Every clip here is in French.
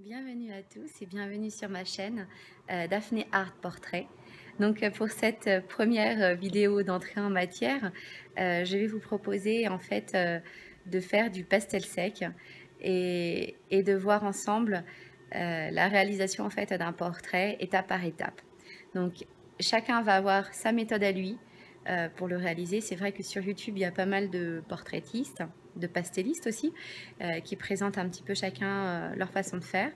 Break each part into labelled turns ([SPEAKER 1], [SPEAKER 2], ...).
[SPEAKER 1] Bienvenue à tous et bienvenue sur ma chaîne Daphné Art Portrait. Donc pour cette première vidéo d'entrée en matière, je vais vous proposer en fait de faire du pastel sec et de voir ensemble la réalisation en fait d'un portrait étape par étape. Donc chacun va avoir sa méthode à lui pour le réaliser. C'est vrai que sur YouTube il y a pas mal de portraitistes, de pastellistes aussi, qui présentent un petit peu chacun leur façon de faire.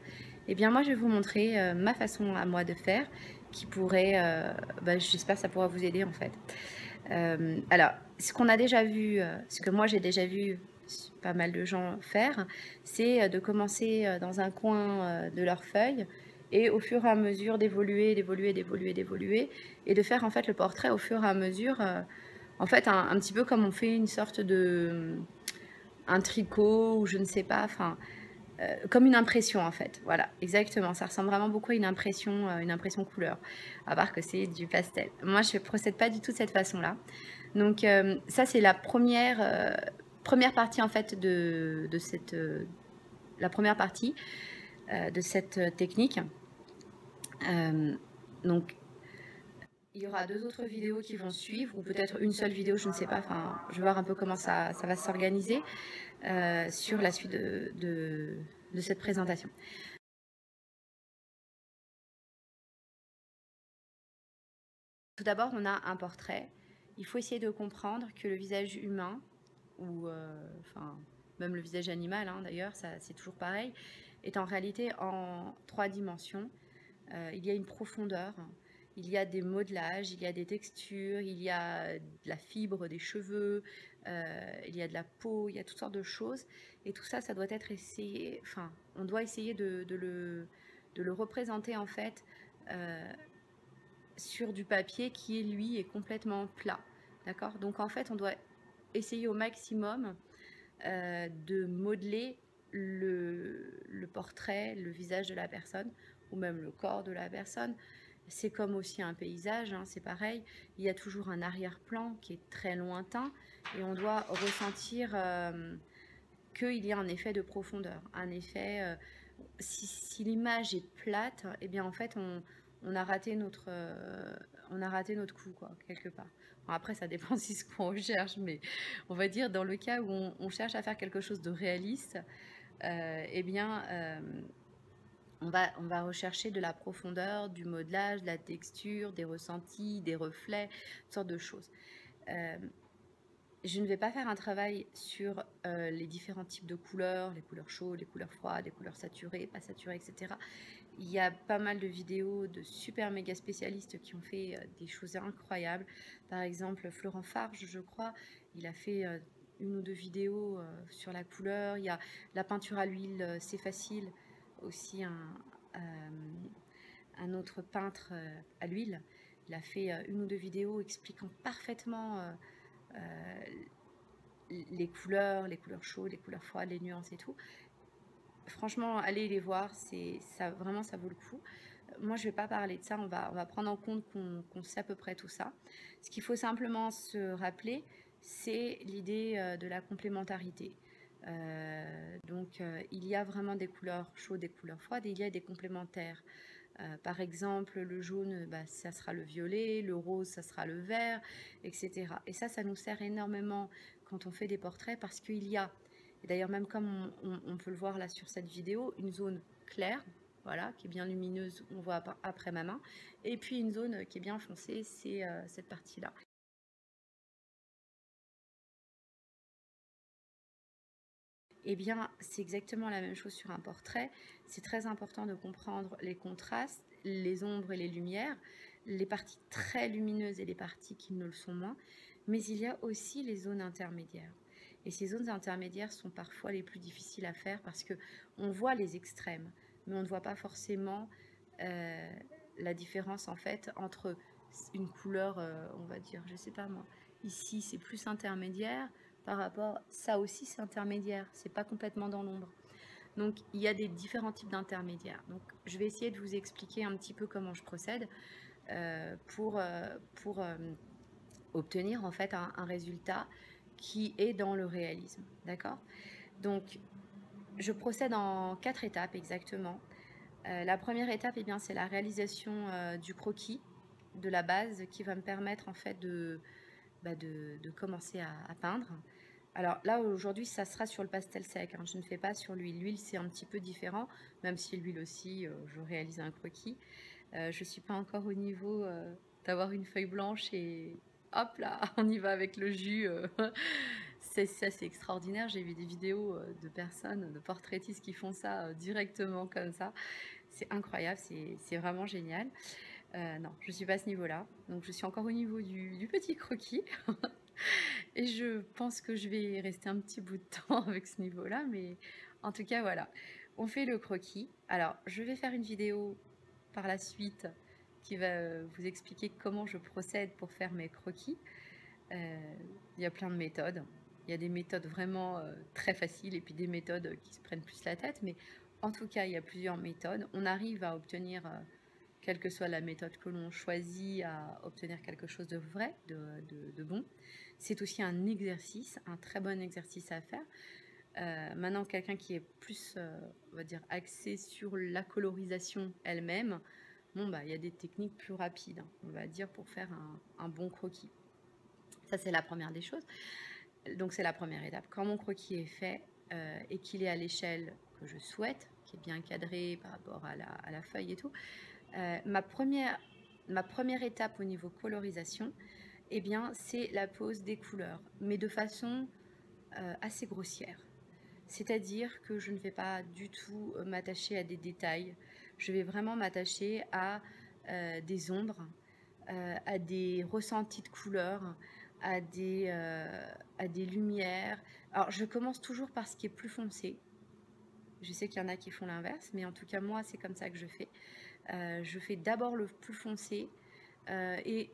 [SPEAKER 1] Et bien moi je vais vous montrer ma façon à moi de faire, qui pourrait, j'espère que ça pourra vous aider en fait. Alors, ce qu'on a déjà vu, ce que moi j'ai déjà vu pas mal de gens faire, c'est de commencer dans un coin de leur feuille et au fur et à mesure d'évoluer, et de faire en fait le portrait au fur et à mesure, en fait un petit peu comme on fait une sorte de un tricot ou je ne sais pas, enfin comme une impression en fait. Voilà, exactement. Ça ressemble vraiment beaucoup à une impression couleur, à part que c'est du pastel. Moi, je ne procède pas du tout de cette façon-là. Donc ça, c'est la première partie en fait de cette la première partie de cette technique. Donc il y aura deux autres vidéos qui vont suivre, ou peut-être une seule vidéo, je ne sais pas. Enfin, je vais voir un peu comment ça va s'organiser sur la suite de cette présentation. Tout d'abord, on a un portrait. Il faut essayer de comprendre que le visage humain, ou enfin, même le visage animal hein, d'ailleurs, c'est toujours pareil, est en réalité en 3 dimensions. Il y a une profondeur, il y a des modelages, il y a des textures, il y a de la fibre des cheveux, il y a de la peau, il y a toutes sortes de choses. Et tout ça, ça doit être essayé, enfin, on doit essayer de le représenter en fait sur du papier qui, lui, est complètement plat. D'accord? Donc en fait, on doit essayer au maximum de modeler le portrait, le visage de la personne, ou même le corps de la personne. C'est comme aussi un paysage, hein, c'est pareil. Il y a toujours un arrière-plan qui est très lointain et on doit ressentir qu'il y a un effet de profondeur, un effet... si l'image est plate, eh bien en fait on a raté notre coup quoi, quelque part. Bon, après ça dépend si ce qu'on recherche, mais on va dire dans le cas où on cherche à faire quelque chose de réaliste, eh bien on va rechercher de la profondeur, du modelage, de la texture, des ressentis, des reflets, toutes sortes de choses. Je ne vais pas faire un travail sur les différents types de couleurs, les couleurs chaudes, les couleurs froides, les couleurs saturées, pas saturées, etc. Il y a pas mal de vidéos de super méga spécialistes qui ont fait des choses incroyables. Par exemple, Florent Farge, je crois, il a fait une ou deux vidéos sur la couleur. Il y a la peinture à l'huile, c'est facile. Aussi un autre peintre à l'huile. Il a fait une ou deux vidéos expliquant parfaitement les couleurs chaudes, les couleurs froides, les nuances et tout. Franchement, allez les voir, ça, vraiment ça vaut le coup. Moi, je ne vais pas parler de ça, on va prendre en compte qu'on sait à peu près tout ça. Ce qu'il faut simplement se rappeler, c'est l'idée de la complémentarité. Donc, il y a vraiment des couleurs chaudes, des couleurs froides, et il y a des complémentaires. Par exemple, le jaune, ça sera le violet, le rose, ça sera le vert, etc. Et ça nous sert énormément quand on fait des portraits parce qu'il y a, et d'ailleurs même comme on peut le voir là sur cette vidéo, une zone claire, voilà, qui est bien lumineuse, on voit après ma main, et puis une zone qui est bien foncée, c'est cette partie-là. Eh bien, c'est exactement la même chose sur un portrait. C'est très important de comprendre les contrastes, les ombres et les lumières, les parties très lumineuses et les parties qui ne le sont moins. Mais il y a aussi les zones intermédiaires. Et ces zones intermédiaires sont parfois les plus difficiles à faire parce que on voit les extrêmes, mais on ne voit pas forcément la différence en fait entre une couleur, on va dire, je sais pas moi, ici c'est plus intermédiaire, par rapport, ça aussi c'est intermédiaire, c'est pas complètement dans l'ombre. Donc il y a des différents types d'intermédiaires. Donc je vais essayer de vous expliquer un petit peu comment je procède pour obtenir en fait un résultat qui est dans le réalisme. D'accord? Donc je procède en 4 étapes exactement. La première étape, eh bien, c'est la réalisation du croquis, de la base, qui va me permettre en fait de commencer à peindre. Alors là, aujourd'hui, ça sera sur le pastel sec, hein, je ne fais pas sur l'huile. L'huile, c'est un petit peu différent, même si l'huile aussi, je réalise un croquis. Je ne suis pas encore au niveau d'avoir une feuille blanche et hop là, on y va avec le jus. C'est extraordinaire. J'ai vu des vidéos de personnes, de portraitistes qui font ça directement comme ça. C'est incroyable, c'est vraiment génial. Non, je ne suis pas à ce niveau-là. Donc je suis encore au niveau du petit croquis. Et je pense que je vais rester un petit bout de temps avec ce niveau-là, mais en tout cas, voilà. On fait le croquis. Alors, je vais faire une vidéo par la suite qui va vous expliquer comment je procède pour faire mes croquis. Il y a plein de méthodes. Il y a des méthodes vraiment très faciles et puis des méthodes qui se prennent plus la tête, mais en tout cas, il y a plusieurs méthodes. On arrive à obtenir, quelle que soit la méthode que l'on choisit, à obtenir quelque chose de vrai, de bon. C'est aussi un exercice, un très bon exercice à faire. Maintenant, quelqu'un qui est plus, on va dire, axé sur la colorisation elle-même, bon, bah, il y a des techniques plus rapides, hein, on va dire, pour faire un bon croquis. Ça, c'est la première des choses. Donc, c'est la première étape. Quand mon croquis est fait et qu'il est à l'échelle que je souhaite, qui est bien cadré par rapport à la feuille et tout, ma première étape au niveau colorisation, eh bien, c'est la pose des couleurs, mais de façon assez grossière. C'est-à-dire que je ne vais pas du tout m'attacher à des détails. Je vais vraiment m'attacher à des ombres, à des ressentis de couleurs, à des lumières. Alors, je commence toujours par ce qui est plus foncé. Je sais qu'il y en a qui font l'inverse, mais en tout cas, moi, c'est comme ça que je fais. Je fais d'abord le plus foncé et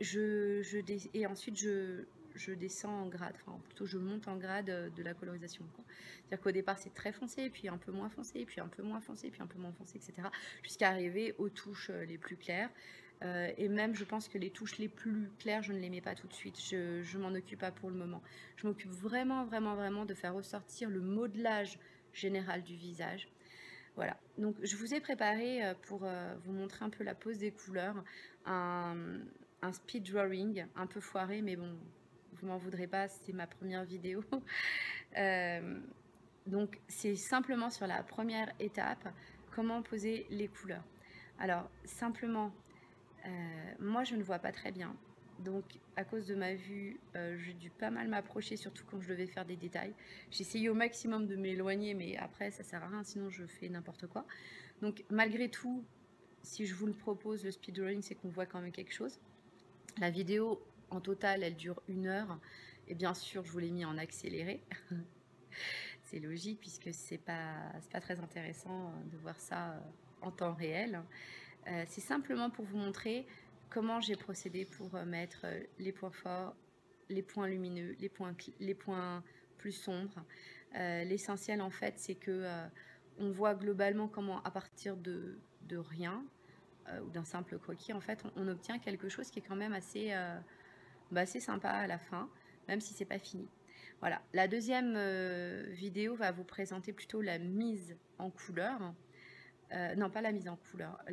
[SPEAKER 1] ensuite je descends en grade, enfin plutôt je monte en grade de la colorisation. C'est-à-dire qu'au départ c'est très foncé, puis un peu moins foncé, puis un peu moins foncé, puis un peu moins foncé, etc. Jusqu'à arriver aux touches les plus claires. Et même je pense que les touches les plus claires, je ne les mets pas tout de suite. Je m'en occupe pas pour le moment. Je m'occupe vraiment, vraiment, vraiment de faire ressortir le modelage général du visage. Voilà, donc je vous ai préparé pour vous montrer un peu la pose des couleurs, un speed drawing un peu foiré, mais bon, vous m'en voudrez pas, c'est ma première vidéo. Donc c'est simplement sur la première étape, comment poser les couleurs. Alors simplement, moi je ne vois pas très bien. Donc à cause de ma vue, j'ai dû pas mal m'approcher, surtout quand je devais faire des détails. J'ai essayé au maximum de m'éloigner, mais après ça sert à rien, sinon je fais n'importe quoi. Donc malgré tout, si je vous le propose, le speed drawing, c'est qu'on voit quand même quelque chose. La vidéo en total, elle dure 1 heure. Et bien sûr, je vous l'ai mis en accéléré. C'est logique puisque c'est pas très intéressant de voir ça en temps réel. C'est simplement pour vous montrer comment j'ai procédé pour mettre les points forts, les points lumineux, les points plus sombres. L'essentiel en fait, c'est que on voit globalement comment à partir de rien ou d'un simple croquis, en fait, on obtient quelque chose qui est quand même assez sympa à la fin, même si c'est pas fini. Voilà, la deuxième vidéo va vous présenter plutôt la mise en couleur. Non, pas la mise en couleur,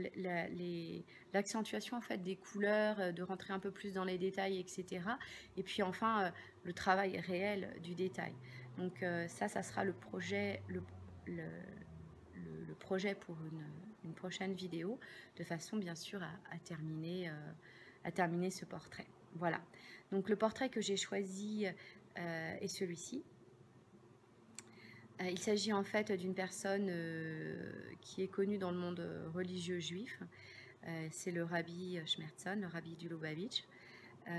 [SPEAKER 1] l'accentuation en fait des couleurs, de rentrer un peu plus dans les détails, etc. Et puis enfin, le travail réel du détail. Donc ça sera le projet, le projet pour une prochaine vidéo, de façon bien sûr à terminer ce portrait. Voilà, donc le portrait que j'ai choisi est celui-ci. Il s'agit en fait d'une personne qui est connue dans le monde religieux juif. C'est le rabbi Schmertzon, le rabbi du Lubavitch.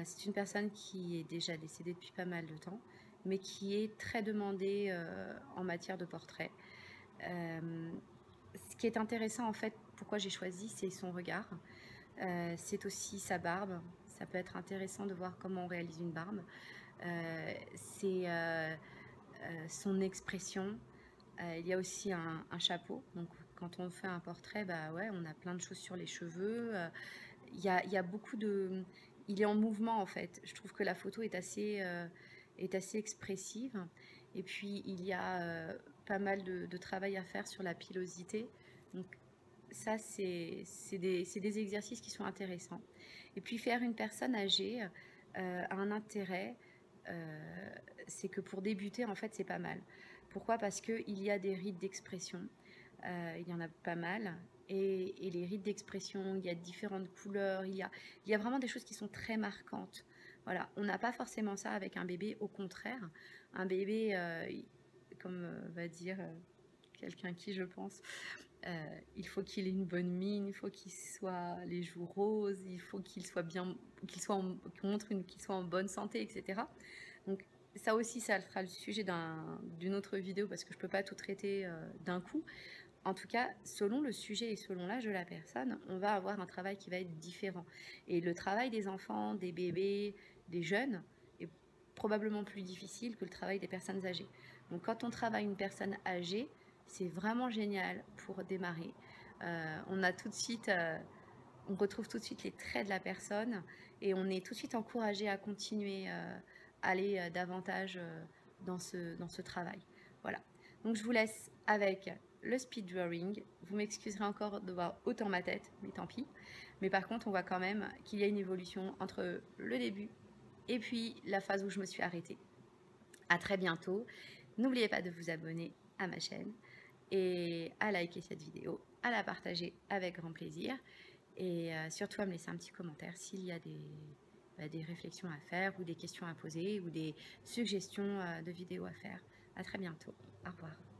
[SPEAKER 1] C'est une personne qui est déjà décédée depuis pas mal de temps, mais qui est très demandée en matière de portrait. Ce qui est intéressant en fait, pourquoi j'ai choisi, c'est son regard. C'est aussi sa barbe. Ça peut être intéressant de voir comment on réalise une barbe. C'est son expression. Il y a aussi un chapeau. Donc quand on fait un portrait, bah ouais, on a plein de choses sur les cheveux. Il y a beaucoup de... Il est en mouvement en fait. Je trouve que la photo est assez expressive. Et puis il y a pas mal de travail à faire sur la pilosité. Donc ça, c'est des exercices qui sont intéressants. Et puis faire une personne âgée, a un intérêt, heu, c'est que pour débuter, en fait, c'est pas mal. Pourquoi? Parce qu'il y a des rites d'expression, il y en a pas mal et les rites d'expression, il y a différentes couleurs, il y a vraiment des choses qui sont très marquantes. Voilà, on n'a pas forcément ça avec un bébé, au contraire. Un bébé, i comme, va dire, quelqu'un qui je pense, il faut qu'il ait une bonne mine, il faut qu'il soit les joues roses, il faut qu'il soit bien qu'il soit en qu'il montre une qu'il soit en bonne santé et cetera. Donc ça aussi, ça sera le sujet d'une autre vidéo parce que je peux pas tout traiter, d'un coup. En tout cas, selon le sujet et selon l'âge de la personne, on va avoir un travail qui va être différent et le travail des enfants, des bébés, des jeunes est probablement plus difficile que le travail des personnes âgées. Donc quand on travaille une personne âgée, c'est vraiment génial pour démarrer. On a tout de suite, on retrouve tout de suite les traits de la personne et on est tout de suite encouragé à continuer, aller, davantage, dans ce travail. Voilà. Donc je vous laisse avec le speed drawing. Vous m'excuserez encore de voir autant ma tête, mais tant pis. Mais par contre, on voit quand même qu'il y a une évolution entre le début et puis la phase où je me suis arrêtée. À très bientôt. N'oubliez pas de vous abonner à ma chaîne et à liker cette vidéo, à la partager avec grand plaisir et surtout à me laisser un petit commentaire s'il y a des réflexions à faire ou des questions à poser ou des suggestions, de vidéos à faire. À très bientôt. Au revoir.